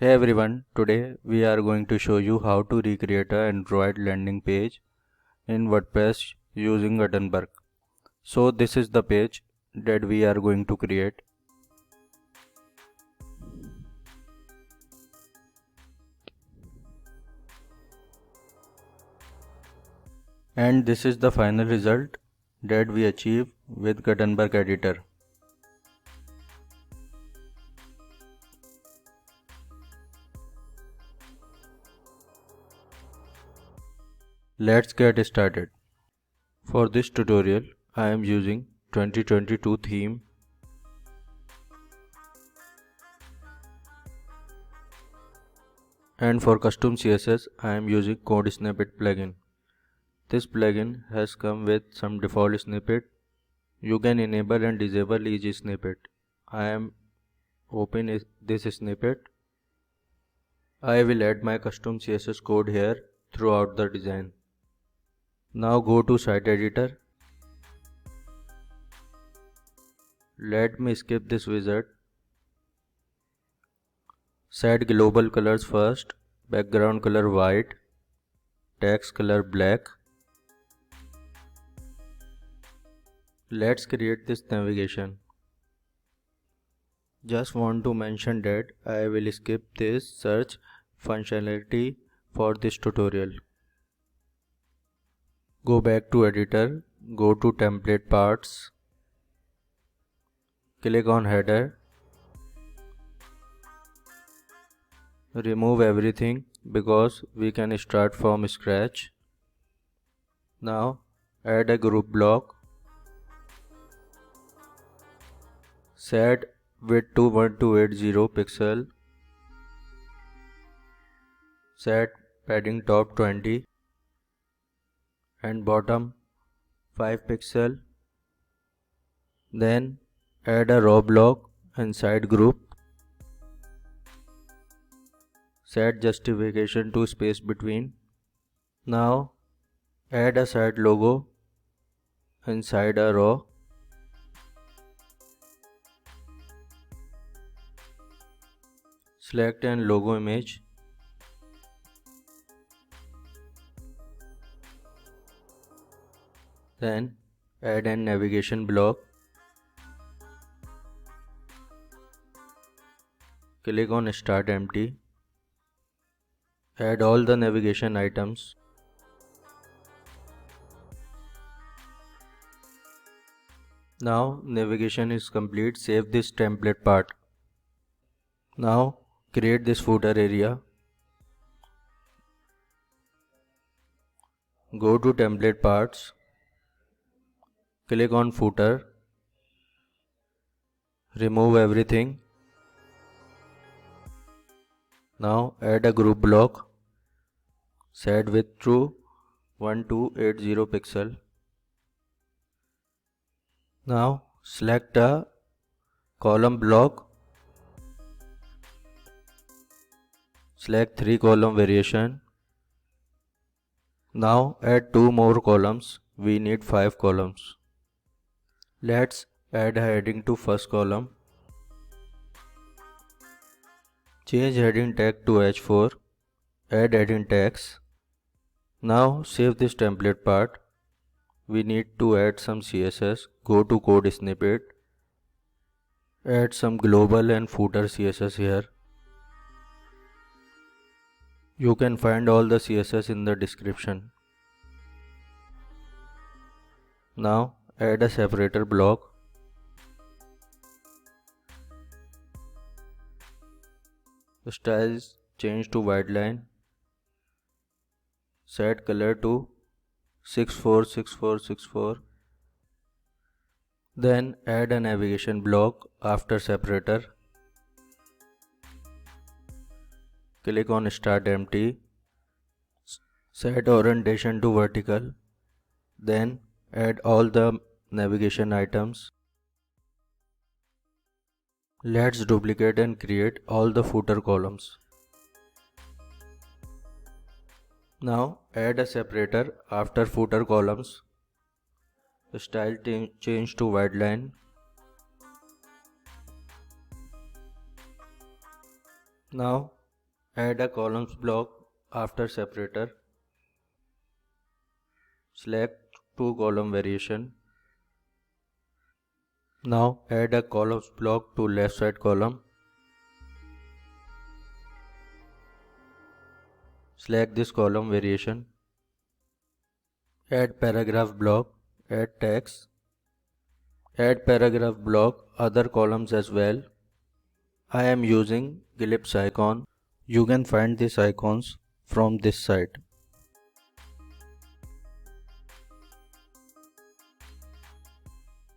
Hey everyone, today we are going to show you how to recreate an Android landing page in WordPress using Gutenberg. So this is the page that we are going to create. And this is the final result that we achieve with Gutenberg Editor. Let's get started. For this tutorial, I am using 2022 theme. And for custom CSS, I am using Code Snippet plugin. This plugin has come with some default snippet. You can enable and disable each snippet. I am open this snippet. I will add my custom CSS code here throughout the design. Now go to site editor. Let me skip this wizard. Set global colors first, background color white, text color black. Let's create this navigation. Just want to mention that I will skip this search functionality for this tutorial. Go back to editor, go to template parts, click on header, remove everything because we can start from scratch. Now add a group block, set width to 1280 pixel, set padding top 20 and bottom 5 pixel. Then add a row block inside group. Set justification to space between. Now add a site logo inside a row. Select an logo image. Then add an navigation block. Click on Start Empty. Add all the navigation items. Now navigation is complete. Save this template part. Now create this footer area. Go to template parts. Click on footer. Remove everything. Now add a group block. Set width to 1280 pixel. Now select a column block. Select 3 column variation. Now add 2 more columns. We need 5 columns. Let's add a heading to first column. Change heading tag to H4. Add heading tags. Now save this template part. We need to add some CSS. Go to code snippet. Add some global and footer CSS here. You can find all the CSS in the description. Now add a separator block. Styles change to white line. Set color to 646464. Then add a navigation block after separator. Click on Start Empty. Set orientation to vertical. Then add all the navigation items. Let's duplicate and create all the footer columns. Now add a separator after footer columns. The style change to white line. Now Add a columns block after separator. Select two column variation. Now add a columns block to left side column. Select this column variation. Add paragraph block. Add text. Add paragraph block other columns as well. I am using ellipse icon. You can find these icons from this site.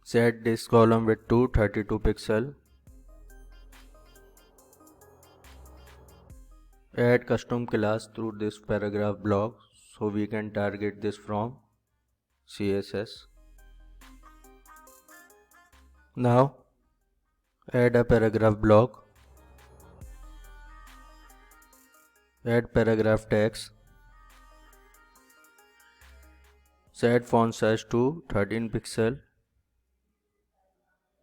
Set this column width to 32 pixel. Add custom class through this paragraph block so we can target this from CSS. Now add a paragraph block. Add paragraph text. Set font size to 13 pixel.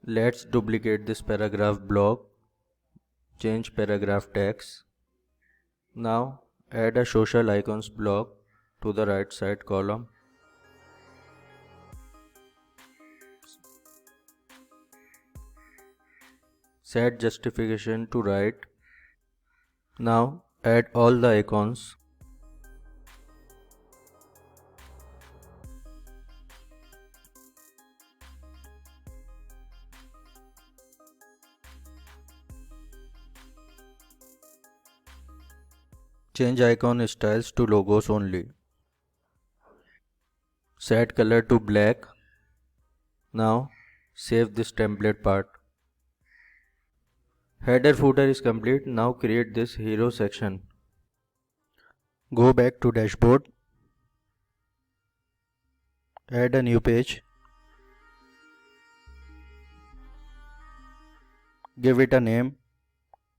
Let's duplicate this paragraph block. Change paragraph text. Now add a social icons block to the right side column. Set justification to right. Now add all the icons. Change icon styles to logos only. Set color to black. Now save this template part. Header footer is complete. Now create this hero section. Go back to dashboard. Add a new page. Give it a name.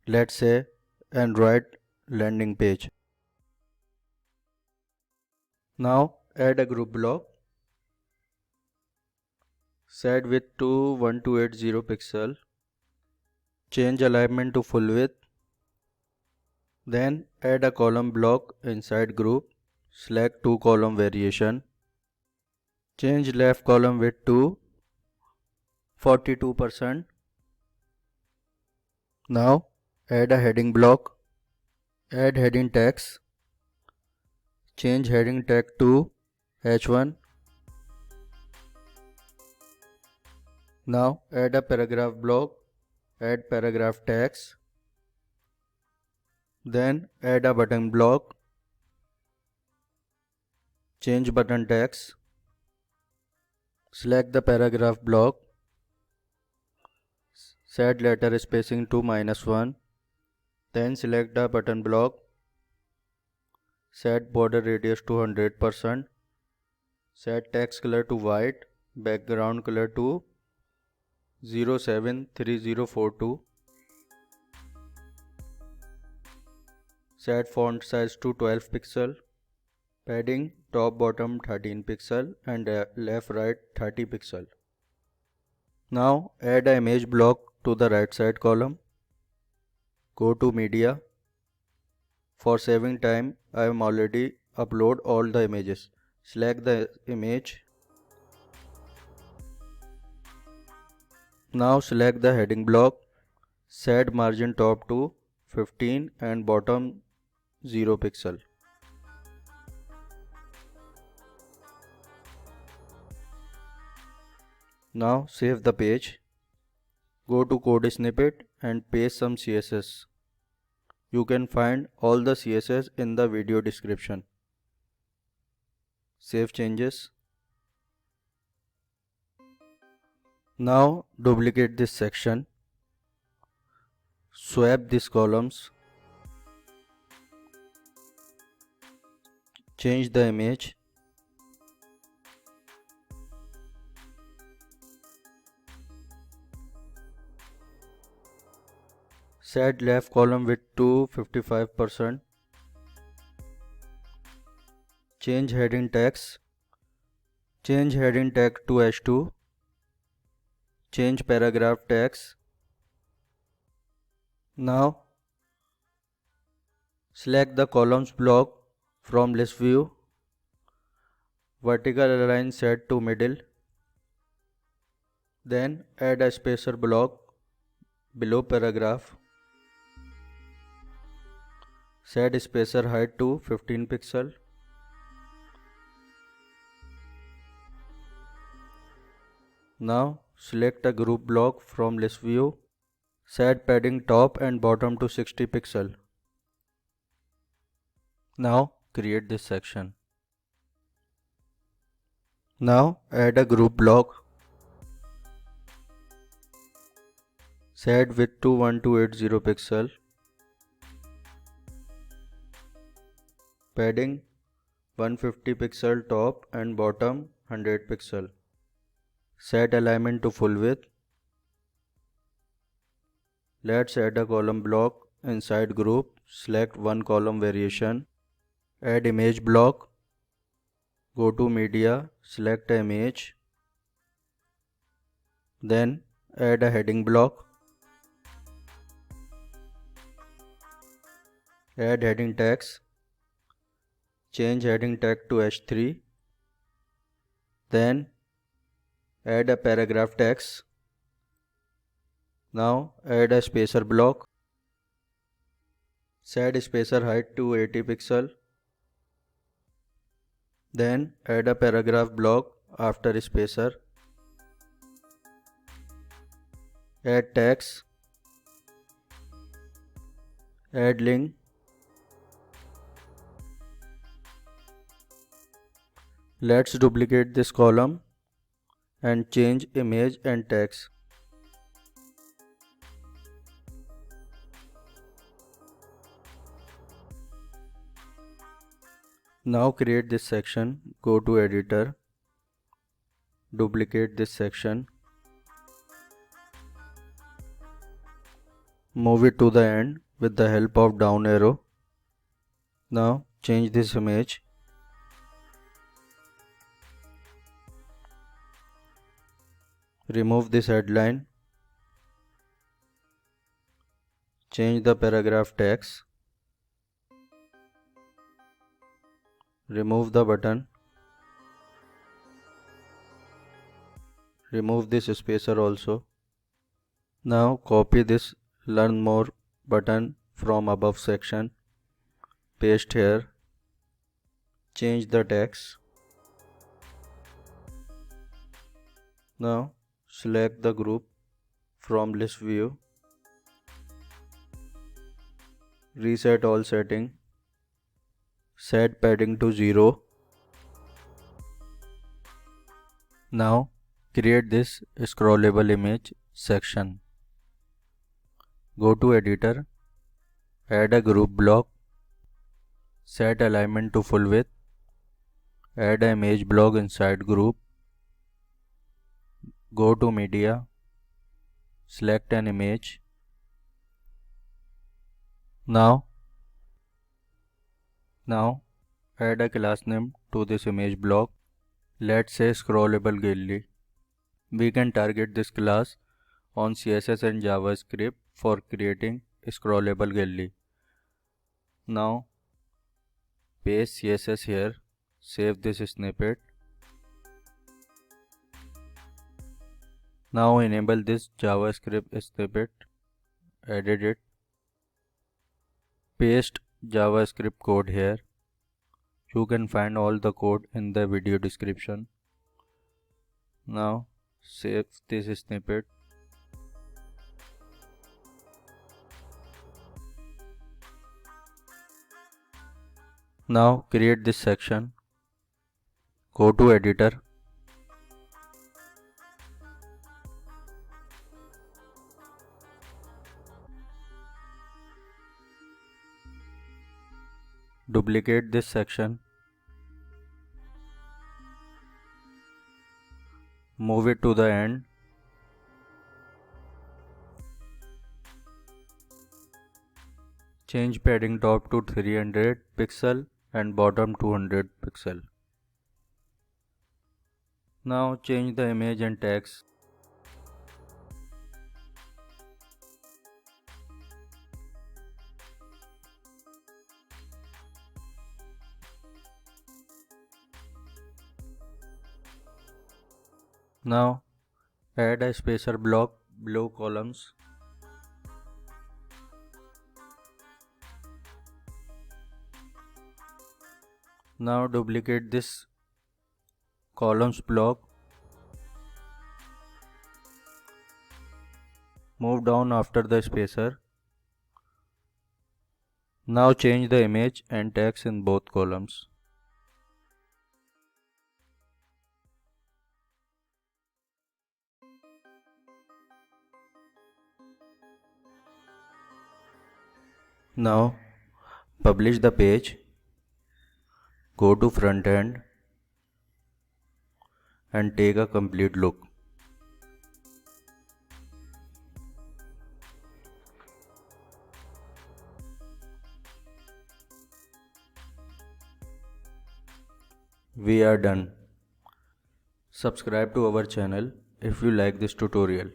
Let's say Andriod landing page. Now add a group block. Set width to 1280 pixel. Change alignment to full width. Then add a column block inside group. Select two column variation. Change left column width to 42%. Now add a heading block. Add heading text. Change heading tag to H1. Now add a paragraph block. Add paragraph text. Then add a button block. Change button text. Select the paragraph block. Set letter spacing to -1. Then select the button block. Set border radius to 100%. Set text color to white. Background color to 073042. Set font size to 12 pixel. Padding top bottom 13 pixel and left right 30 pixel. Now add an image block to the right side column. Go to media. For saving time, I am already upload all the images. Select the image. Now select the heading block. Set margin top to 15 and bottom 0 pixel. Now save the page. Go to code snippet and paste some CSS. You can find all the CSS in the video description. Save changes. Now duplicate this section. Swap these columns. Change the image. Set left column width to 55%. Change heading text. Change heading tag to H2. Change paragraph text. Now Select the columns block from list view. Vertical align set to middle. Then add a spacer block below paragraph. Set spacer height to 15 pixel. Now select a group block from list view. Set padding top and bottom to 60 pixel. Now create this section. Now add a group block. Set width to 1280 pixel. Padding 150 pixel top and bottom 100 pixel. Set alignment to full width. Let's add a column block inside group. Select one column variation. Add image block. Go to media, select an image. Then add a heading block. Add heading text. Change heading tag to H3. Then add a paragraph text. Now add a spacer block. Set spacer height to 80 pixel. Then add a paragraph block after spacer. Add text. Add link. Let's duplicate this column and change image and text. Now create this section. Go to editor. Duplicate this section. Move it to the end with the help of down arrow. Now change this image. Remove this headline. Change the paragraph text. Remove the button. Remove this spacer also. Now copy this learn more button from above section. Paste here. Change the text. Now select the group from list view. Reset all setting. Set padding to 0. Now create this scrollable image section. Go to editor. Add a group block. Set alignment to full width. Add an image block inside group. Go to media. Select an image. Now add a class name to this image block. Let's say Scrollable Galley. We can target this class on CSS and JavaScript for creating Scrollable Galley. Now paste CSS here. Save this snippet. Now enable this JavaScript snippet. Edit it. Paste JavaScript code here. You can find all the code in the video description. Now save this snippet. Now create this section. Go to editor. Duplicate this section. Move it to the end. Change padding top to 300 pixel and bottom 200 pixel. Now change the image and text. Now add a spacer block below columns. Now duplicate this columns block. Move down after the spacer. Now change the image and text in both columns. Now publish the page. Go to front end and take a complete look. We are done. Subscribe to our channel if you like this tutorial.